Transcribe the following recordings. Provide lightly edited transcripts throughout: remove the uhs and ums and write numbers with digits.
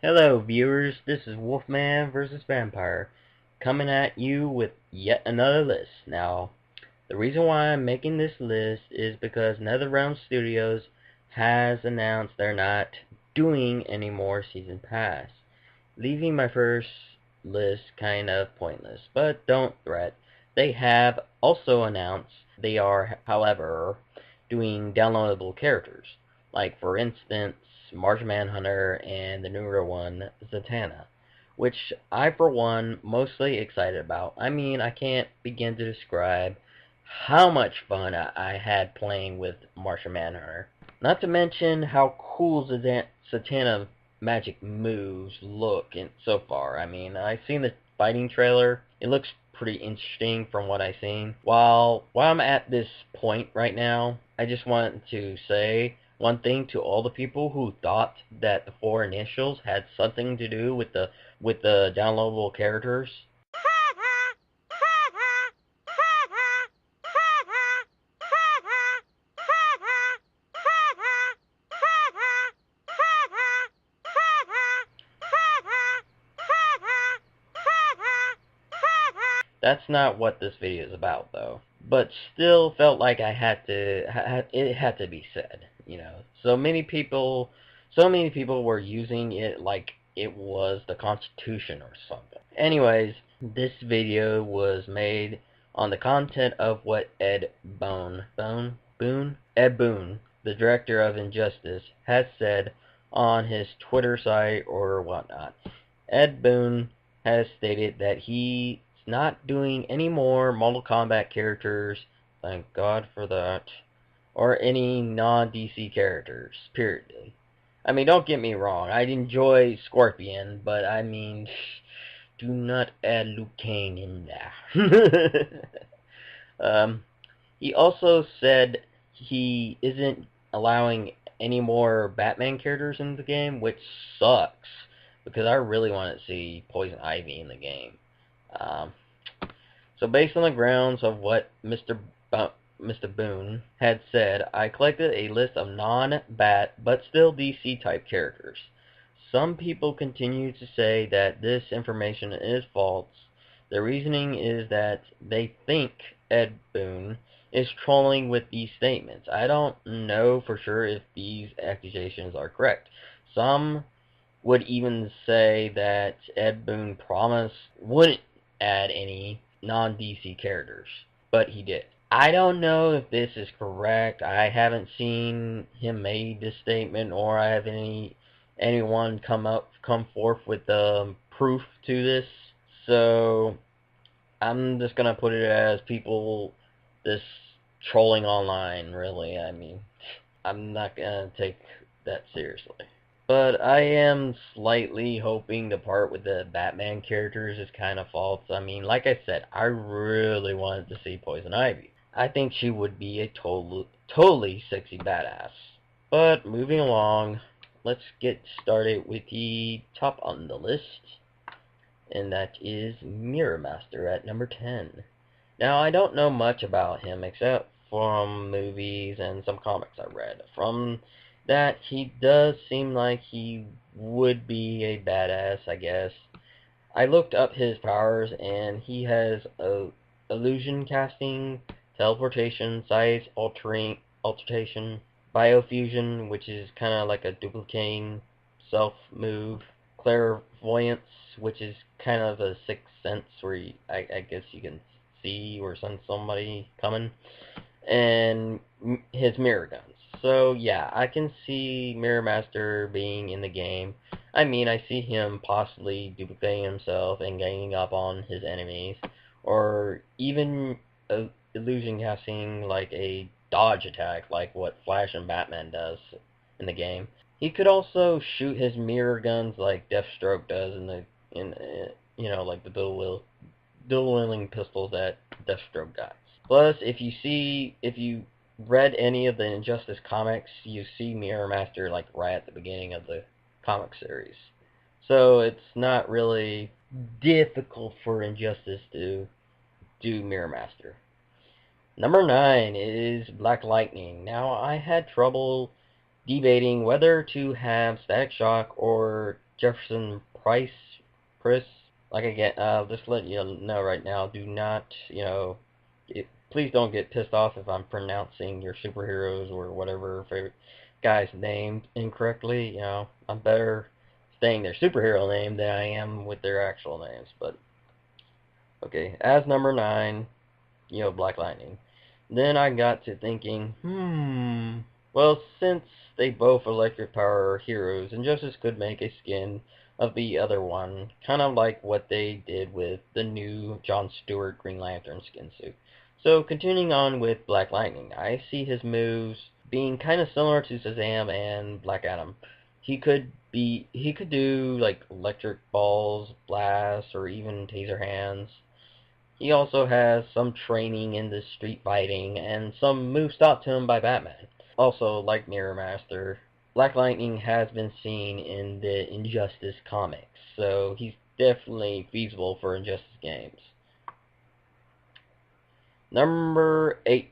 Hello viewers, this is Wolfman vs. Vampire, coming at you with yet another list. Now, the reason why I'm making this list is because NetherRealm Studios has announced they're not doing any more Season Pass, leaving my first list kind of pointless. But don't fret, they have also announced they are, however, doing downloadable characters, like for instance Martian Manhunter and the newer one, Zatanna, which I for one mostly excited about. I mean, I can't begin to describe how much fun I had playing with Martian Manhunter. Not to mention how cool Zatanna magic moves look in so far. I mean, I've seen the fighting trailer. It looks pretty interesting from what I've seen. While I'm at this point right now, I just want to say one thing to all the people who thought that the four initials had something to do with the downloadable characters. That's not what this video is about, though. But still felt like I had to, it had to be said, you know. So many people were using it like it was the Constitution or something. Anyways, this video was made on the content of what Ed Boon, the director of Injustice, has said on his Twitter site or whatnot. Ed Boon has stated that he's not doing any more Mortal Kombat characters, thank God for that, or any non-DC characters, period. I mean, don't get me wrong, I'd enjoy Scorpion, but I mean, do not add Liu Kang in there. He also said he isn't allowing any more Batman characters in the game, which sucks, because I really want to see Poison Ivy in the game. So based on the grounds of what Mr. Boone had said, I collected a list of non-Bat but still DC type characters. Some people continue to say that this information is false. The reasoning is that they think Ed Boon is trolling with these statements. I don't know for sure if these accusations are correct. Some would even say that Ed Boon promised wouldn't add any non-DC characters, but he did. I don't know if this is correct. I haven't seen him make this statement, or I have anyone come forth with proof to this. So I'm just gonna put it as people this trolling online. Really, I mean, I'm not gonna take that seriously. But I am slightly hoping the part with the Batman characters is kind of false. I mean, like I said, I really wanted to see Poison Ivy. I think she would be a totally sexy badass. But moving along, let's get started with the top on the list. And that is Mirror Master at number 10. Now, I don't know much about him except from movies and some comics I read. From that, he does seem like he would be a badass, I guess. I looked up his powers, and he has illusion casting, teleportation, size alteration, biofusion, which is kind of like a duplicating self move, clairvoyance, which is kind of a sixth sense where I guess you can see or sense somebody coming, and his mirror guns. So yeah, I can see Mirror Master being in the game. I mean, I see him possibly duplicating himself and ganging up on his enemies, or even illusion casting like a dodge attack, like what Flash and Batman does in the game. He could also shoot his mirror guns like Deathstroke does like the dual wielding pistols that Deathstroke got. Plus, if you read any of the Injustice comics, you see Mirror Master like right at the beginning of the comic series. So it's not really difficult for Injustice to do Mirror Master. Number 9 is Black Lightning. Now, I had trouble debating whether to have Static Shock or Jefferson Price. Like again, just let you know right now, do not, please don't get pissed off if I'm pronouncing your superheroes or whatever favorite guy's name incorrectly. I'm better saying their superhero name than I am with their actual names. But okay, as number 9, Black Lightning. Then I got to thinking, well, since they both electric power heroes, Injustice could make a skin of the other one, kind of like what they did with the new John Stewart Green Lantern skin suit. So continuing on with Black Lightning, I see his moves being kind of similar to Shazam and Black Adam. He could do like electric balls, blasts, or even taser hands. He also has some training in the street fighting and some moves taught to him by Batman. Also, like Mirror Master, Black Lightning has been seen in the Injustice comics, so he's definitely feasible for Injustice games. Number 8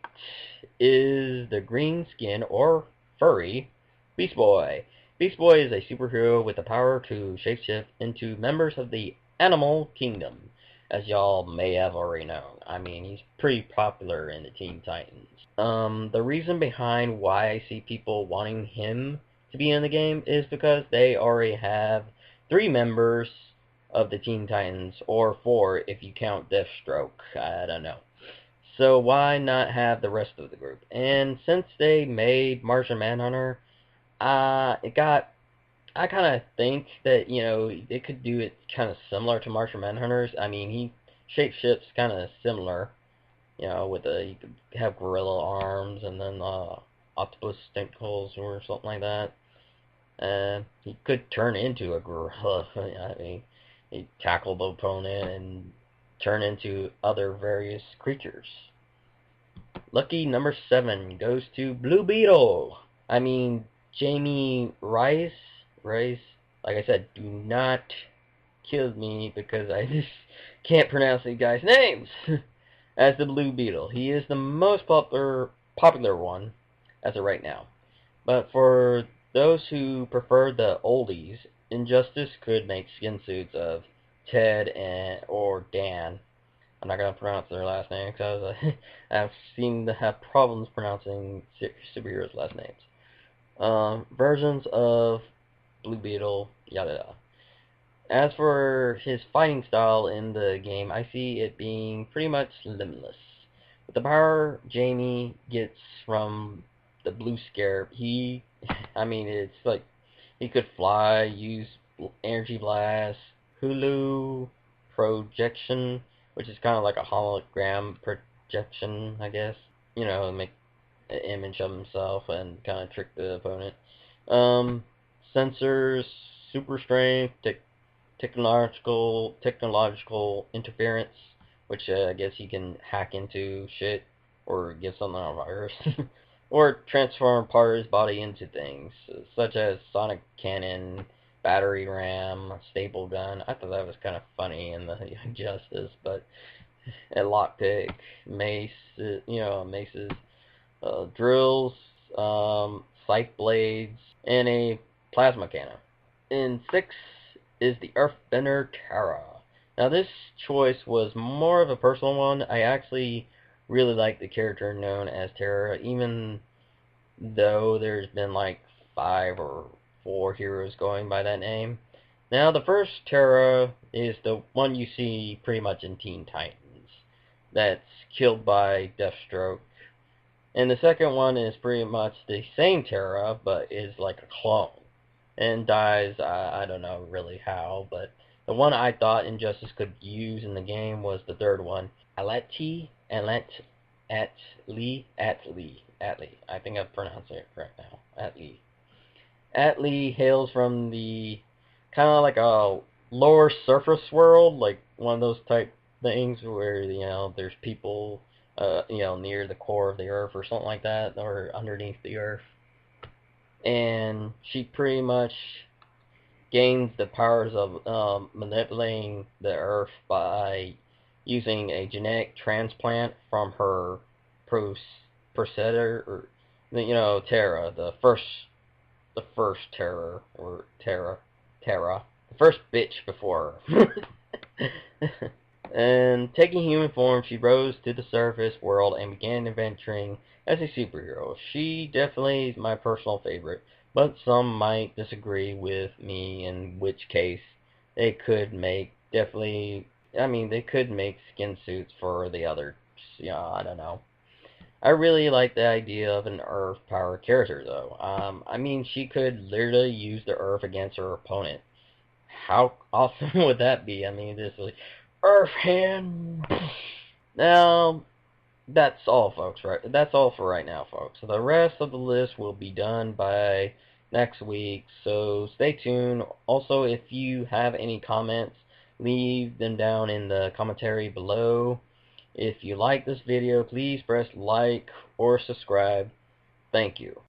is the green skin or furry Beast Boy. Beast Boy is a superhero with the power to shapeshift into members of the animal kingdom, as y'all may have already known. I mean, he's pretty popular in the Teen Titans. The reason behind why I see people wanting him to be in the game is because they already have 3 members of the Teen Titans, or 4 if you count Deathstroke. I don't know. So why not have the rest of the group? And since they made Martian Manhunter, I kind of think that, they could do it kind of similar to Martian Manhunters. I mean, he shapeshifts kind of similar, you could have gorilla arms and then octopus tentacles or something like that. And he could turn into a gorilla. I mean, he'd tackle the opponent and turn into other various creatures. Lucky number 7 goes to Blue Beetle. I mean, Jamie Rice. Like I said, do not kill me because I just can't pronounce these guys' names. As the Blue Beetle, he is the most popular one as of right now. But for those who prefer the oldies, Injustice could make skin suits of Ted or Dan. I'm not going to pronounce their last name because I've seen them have problems pronouncing superheroes' last names. Versions of Blue Beetle, yada yada. As for his fighting style in the game, I see it being pretty much limitless. With the power Jamie gets from the Blue Scarab, it's like he could fly, use energy blast, hulu projection, which is kind of like a hologram projection, I guess. Make an image of himself and kind of trick the opponent. Sensors, super strength, technological interference, which I guess he can hack into shit or give something on a virus, or transform part of his body into things, such as sonic cannon, battery ram, staple gun. I thought that was kind of funny in the Justice, but a lockpick, maces, drills, scythe blades, and a plasma cannon. In 6 is the Earthbender Terra. Now this choice was more of a personal one. I actually really like the character known as Terra, even though there's been like 5 or 4 heroes going by that name. Now the first Terra is the one you see pretty much in Teen Titans. That's killed by Deathstroke. And the second one is pretty much the same Terra, but is like a clone. And dies, I don't know really how, but the one I thought Injustice could use in the game was the third one. Atli. I think I've pronounced it correct now. Atli hails from the kind of like a lower surface world, like one of those type things where, there's people, near the core of the earth or something like that, or underneath the earth. And she pretty much gains the powers of manipulating the earth by using a genetic transplant from her processor, or Terra, the first Terror, or Terra. first bitch before her. And taking human form, she rose to the surface world and began adventuring as a superhero. She definitely is my personal favorite, but some might disagree with me, in which case they could make they could make skin suits for the others. Yeah, I don't know. I really like the idea of an Earth power character, though. She could literally use the Earth against her opponent. How awesome would that be? This like Earth hand. Now, that's all, folks. Right? That's all for right now, folks. So the rest of the list will be done by next week. So stay tuned. Also, if you have any comments, leave them down in the commentary below. If you like this video, please press like or subscribe. Thank you.